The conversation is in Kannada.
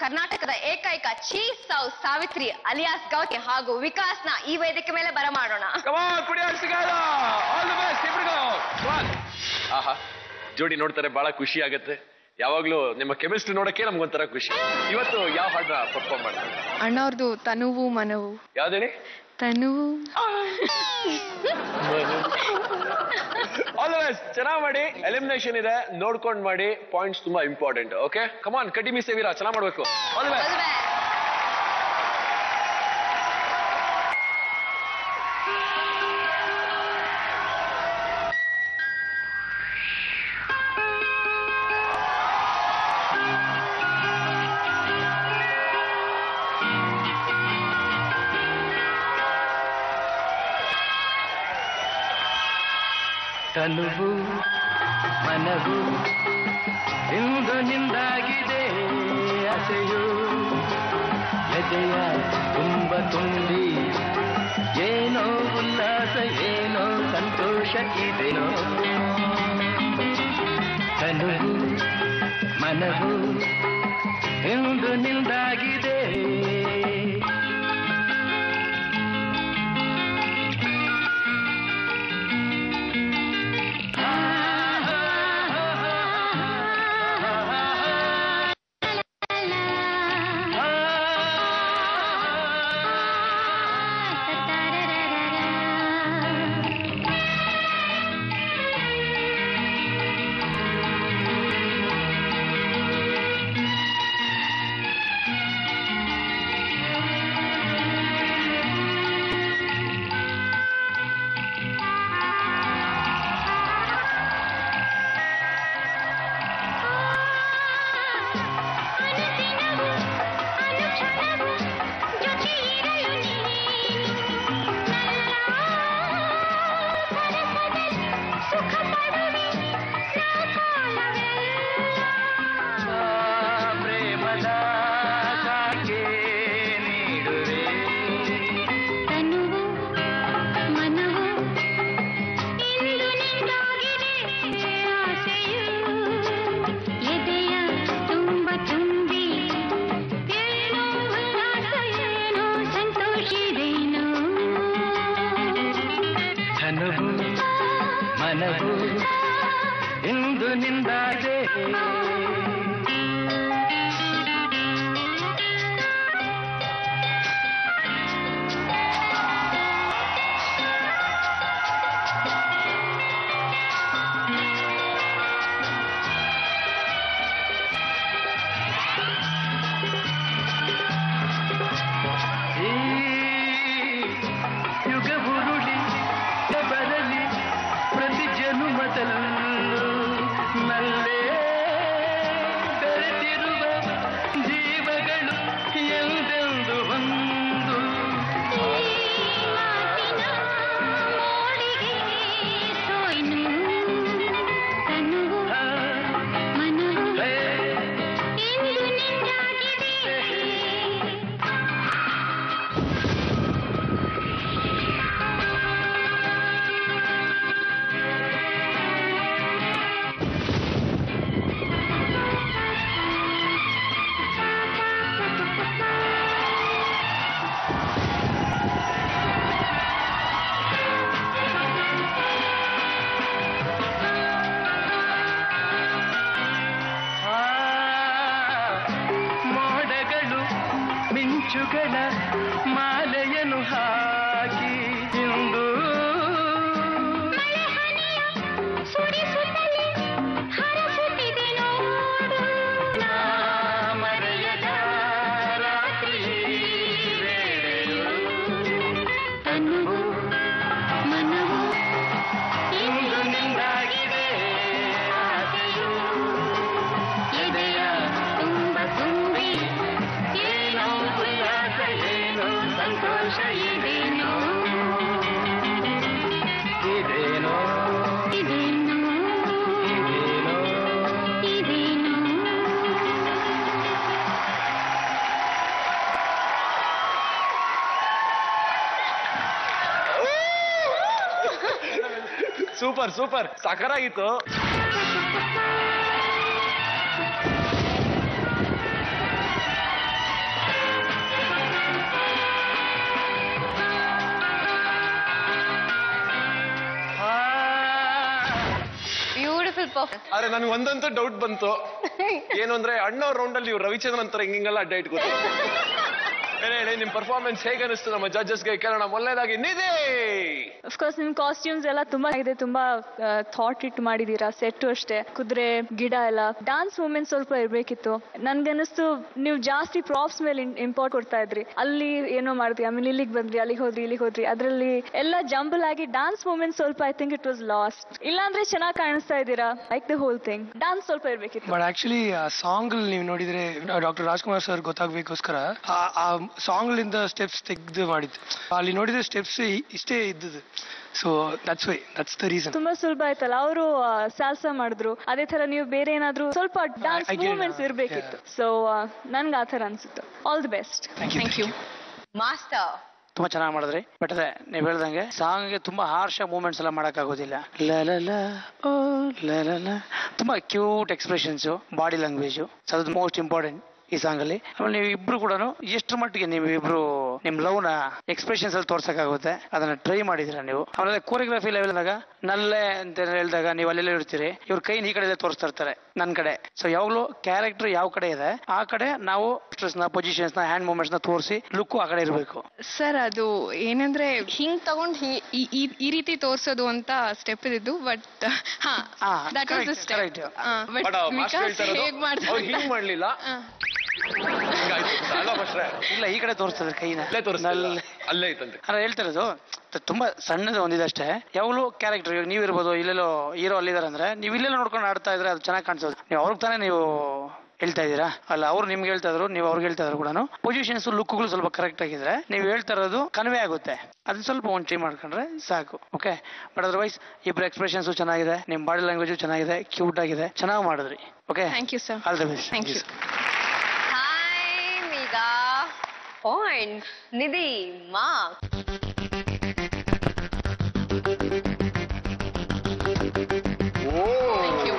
ಕರ್ನಾಟಕದ ಏಕೈಕ ಚೀಸ್ ಸೌ ಸಾವಿತ್ರಿ ಅಲಿಯಾಸ್ ಗೌತಿ ಹಾಗೂ ವಿಕಾಸ್ನ ಈ ವೇದಿಕೆ ಮೇಲೆ ಬರಮಾಡೋಣ. ಆಹಾ, ಜೋಡಿ ನೋಡ್ತಾರೆ ಬಹಳ ಖುಷಿ ಆಗತ್ತೆ. ಯಾವಾಗ್ಲೂ ನಿಮ್ಮ ಕೆಮಿಸ್ಟ್ರಿ ನೋಡಕ್ಕೆ ನಮ್ಗೊಂಥರ ಖುಷಿ. ಇವತ್ತು ಯಾವ ಹಾಡನ್ನ ಪರ್ಫಾರ್ಮ್ ಮಾಡ್ತಾರೆ? ಅಣ್ಣವ್ರದ್ದು ತನುವು ಮನವು. ಯಾವ್ದೇಳಿ? ತನುವು. ಆಲ್ ದಿ ಬೆಸ್ಟ್, ಚೆನ್ನಾಗಿ ಮಾಡಿ. ಎಲಿಮಿನೇಷನ್ ಇದೆ, ನೋಡ್ಕೊಂಡು ಮಾಡಿ. ಪಾಯಿಂಟ್ಸ್ ತುಂಬಾ ಇಂಪಾರ್ಟೆಂಟ್. ಓಕೆ, ಕಮಾನ್, ಕಟಿ ಮೀಸೆ ವೀರ, ಚೆನ್ನಾಗಿ ಮಾಡ್ಬೇಕು. All the best. ತನುವು ಮನವು ಇಂದು ನಿಂದಾಗಿದೆ, ಆಸೆಯು ಎದೆಯ ತುಂಬ ತುಂಬಿ ಏನೋ ಉಲ್ಲಾಸ, ಏನೋ ಸಂತೋಷ ಇದೆನೋ. ತನುವು ಮನವು ಇಂದು ನಿಂದಾಗಿದೆ. ಮನವು ಇಂದು ನಿಂದಾದೆ. ಮಿಂಚುಗಳ ಮಾಲೆಯನ್ನು ಹಾಕಿ ಇಂದು ಸುರಿಸುತ್ತಲೇ ಹರಸುತ್ತಿದೆ ನೋಡು. ಮರೆಯದ ರಾತ್ರಿ ವೇಳೆಯು ತನುವು ಮನವು ಇಂದು ನಿಂದಾಗಿದೆ, ಆಸೆಯು ಎದೆಯ ತುಂಬ ತುಂಬಿ ಏನೋ ಉಲ್ಲಾಸ, ಏನೋ ಸಂತೋಷ ಇದೇನೋ ಇದೇನೋ ಇದೇನೋ ಇದೇನೋ ಇದೇನೋ. ಸೂಪರ್ ಸೂಪರ್, ಸಕರಾಗಿತ್ತು. ಆದ್ರೆ ನನ್ಗೆ ಒಂದಂತೂ ಡೌಟ್ ಬಂತು. ಏನು ಅಂದ್ರೆ ಅಣ್ಣ ರೌಂಡ್ ಅಲ್ಲಿ ಇವ್ರು ರವಿಚಂದ್ರನ್ ಅಂತಾರೆ ಹಿಂಗೆಲ್ಲ ಅಡ್ಡ ಇಟ್ಕೋ. ಹೇಳಿ ನಿಮ್ ಪರ್ಫಾರ್ಮೆನ್ಸ್ ಹೇಗೆ ಅನಿಸ್ತು ನಮ್ಮ ಜಡ್ಜಸ್ಗೆ ಕೇಳೋಣ. ಮೊದಲನೇದಾಗಿ ನಿಧಿ. ಅಫ್ಕೋರ್ಸ್ ನಿಮ್ ಕಾಸ್ಟ್ಯೂಮ್ಸ್ ಎಲ್ಲ ತುಂಬಾ ಇದೆ, ತುಂಬಾ ಥಾಟ್ ಇಟ್ ಮಾಡಿದೀರಾ. ಸೆಟ್ಟು ಅಷ್ಟೇ, ಕುದುರೆ ಗಿಡ ಎಲ್ಲ. ಡಾನ್ಸ್ ಮೂಮೆಂಟ್ ಸ್ವಲ್ಪ ಇರ್ಬೇಕಿತ್ತು. ನನ್ಗನ್ನಿಸ್ತು ನೀವು ಜಾಸ್ತಿ ಪ್ರಾಪ್ಸ್ ಮೇಲೆ ಇಂಪಾರ್ಟ್ ಕೊಡ್ತಾ ಇದ್ರಿ. ಅಲ್ಲಿ ಏನೋ ಮಾಡಿದ್ರಿ, ಆಮೇಲೆ ಇಲ್ಲಿಗೆ ಬಂದ್ರಿ, ಅಲ್ಲಿಗೆ ಹೋದ್ರಿ. ಅದ್ರಲ್ಲಿ ಎಲ್ಲ ಜಂಬಲ್ ಆಗಿ ಡಾನ್ಸ್ ಮೂಮೆಂಟ್ ಸ್ವಲ್ಪ I think it was last. ಇಲ್ಲಾಂದ್ರೆ ಚೆನ್ನಾಗಿ ಕಾಣಿಸ್ತಾ ಇದ್ದೀರಾ, like the whole thing. Dance ಸ್ವಲ್ಪ ಇರ್ಬೇಕಿತ್ತು. ಬಟ್ ಆಕ್ಚುಲಿ ಆ ಸಾಂಗ್ ಅಲ್ಲಿ ನೀವು ನೋಡಿದ್ರೆ ಡಾಕ್ಟರ್ ರಾಜ್ಕುಮಾರ್ ಸರ್ ಗೊತ್ತಾಗ್ಬೇಕೋಸ್ಕರ ಆ ಸಾಂಗ್ ಲಿಂದ ಸ್ಟೆಪ್ಸ್ ತೆಗೆದು ಮಾಡಿದ್ದು. ಅಲ್ಲಿ ನೋಡಿದ್ರೆ ಸ್ಟೆಪ್ಸ್ ಇಷ್ಟೇ ಇದ್ದದ್ದು. So that's the reason. ತುಂಬಾ ಸುಲಭ ಆಯ್ತಲ್ಲ, ಅವರು ಸಾಲ್ಸಾ ಮಾಡಿದ್ರು. ಅದೇ ತರ ನೀವು ಬೇರೆ ಏನಾದ್ರು ಸ್ವಲ್ಪ ಡಾನ್ಸ್ ಮೂವ್ಮೆಂಟ್ಸ್ ಇರ್ಬೇಕಿತ್ತು. ಸೊ ನನ್ಗೆ ಆ ತರ ಅನ್ಸುತ್ತೆ. All the best. Thank you. Master ತುಂಬಾ ಚೆನ್ನಾಗಿ ಮಾಡಿದ್ರಿ. ಬಟ್ ಅದೇ ನೀವ್ ಹೇಳ್ದಂಗೆ ಸಾಂಗ್ಗೆ ತುಂಬಾ ಹಾರ್ಷ ಮೂವ್ಮೆಂಟ್ಸ್ ಎಲ್ಲ ಮಾಡಕ್ ಆಗೋದಿಲ್ಲ. ತುಂಬಾ ಕ್ಯೂಟ್ ಎಕ್ಸ್ಪ್ರೆಷನ್ಸ್, ಬಾಡಿ ಲ್ಯಾಂಗ್ವೇಜ್, ಅದು ಮೋಸ್ಟ್ ಇಂಪಾರ್ಟೆಂಟ್ ಈ ಸಾಂಗ್ ಅಲ್ಲಿ. ಆಮೇಲೆ ನೀವು ಇಬ್ರು ಕೂಡ ಎಷ್ಟು ಮಟ್ಟಿಗೆ ನೀವು ಇಬ್ರು ನಿಮ್ ಲವ್ ನ ಎಕ್ಸ್ಪ್ರೆಷನ್ಸ್ ಅಲ್ಲಿ ತೋರ್ಸಕ್ಕಾಗುತ್ತೆ ಅದನ್ನ ಟ್ರೈ ಮಾಡಿದಿರ ನೀವು. ಆಮೇಲೆ ಕೋರಿಯೋಗ್ರಫಿ ಲೆವೆಲ್ ದಾಗ ನಲ್ಲೆ ಅಂತ ಹೇಳಿದಾಗ ನೀವು ಅಲ್ಲೆಲ್ಲ ಇರ್ತೀರಿ, ಇವ್ರ ಕೈನ ಈ ಕಡೆ ತೋರಿಸ್ತಾ ಇರ್ತಾರೆ ನನ್ ಕಡೆ. ಸೊ ಯಾವಾಗ್ಲೂ ಕ್ಯಾರೆಕ್ಟರ್ ಯಾವ ಕಡೆ ಇದೆ ಆ ಕಡೆ ನಾವು ಪೊಸಿಷನ್ಸ್ ನ ಹ್ಯಾಂಡ್ ಮೂವ್ಮೆಂಟ್ಸ್ ನ ತೋರಿಸಿ ಲುಕ್ ಆ ಕಡೆ ಇರಬೇಕು. ಸರ್ ಅದು ಏನಂದ್ರೆ ಹಿಂಗ್ ತಗೊಂಡ್ ಈ ರೀತಿ ತೋರ್ಸೋದು ಅಂತ ಸ್ಟೆಪ್ ಇದ್ದು. But that was the step. But ಹೇಗ್ ಮಾಡ್ತಾರೆ ಹಿಂಗ್ ಮಾಡ್ಲಿಲ್ಲ. ಇಲ್ಲ ಈ ಕಡೆ ತೋರಿಸ್ತದೆ ಕೈನ, ಅಲ್ಲೇ ಐತಂತೆ. ಹೇಳ್ತಾ ಇರೋದು ತುಂಬಾ ಸಣ್ಣದ ಒಂದಿದಷ್ಟೇ. ಯಾವಾಗಲೂ ಕ್ಯಾರೆಕ್ಟರ್ ಇವಾಗ ನೀವು ಇರ್ಬೋದು, ಇಲ್ಲೆಲ್ಲೋ ಹೀರೋ ಅಲ್ಲಿದ್ದಾರೆ ಅಂದ್ರೆ ನೀವು ಇಲ್ಲೆಲ್ಲ ನೋಡ್ಕೊಂಡು ಆಡ್ತಾ ಇದ್ರೆ ಅದು ಚೆನ್ನಾಗಿ ಕಾಣಿಸೋದು. ನೀವು ಅವ್ರಿಗೆ ತಾನೇ ನೀವು ಹೇಳ್ತಾ ಇದ್ದೀರಾ, ಅಲ್ಲ ಅವ್ರು ನಿಮ್ಗೆ ಹೇಳ್ತಾ ಇದ್ರು, ನೀವು ಅವ್ರಿಗೆ ಹೇಳ್ತಾ ಇದ್ರು ಕೂಡ ಪೊಸಿಷನ್ಸ್ ಲುಕ್ಗಳು ಸ್ವಲ್ಪ ಕರೆಕ್ಟ್ ಆಗಿದ್ರೆ ನೀವು ಹೇಳ್ತಾ ಇರೋದು ಕನ್ವೆ ಆಗುತ್ತೆ. ಅದನ್ನ ಸ್ವಲ್ಪ ಒಂದು ಟ್ರೈ ಮಾಡ್ಕೊಂಡ್ರೆ ಸಾಕು. ಓಕೆ, ಬಟ್ ಅದರ್ವೈಸ್ ಇಬ್ಬರು ಎಕ್ಸ್ಪ್ರೆಷನ್ಸ್ ಚೆನ್ನಾಗಿದೆ, ನಿಮ್ ಬಾಡಿ ಲ್ಯಾಂಗ್ವೇಜ್ ಚೆನ್ನಾಗಿದೆ, ಕ್ಯೂಟ್ ಆಗಿದೆ, ಚೆನ್ನಾಗಿ ಮಾಡಿದ್ರಿ. Okay, thank you sir. All the best. Thank you. Time ಈಗ ಪಾಯಿಂಟ್ ನಿಧಿ ಮಾರ್ಕ್. Oh thank you.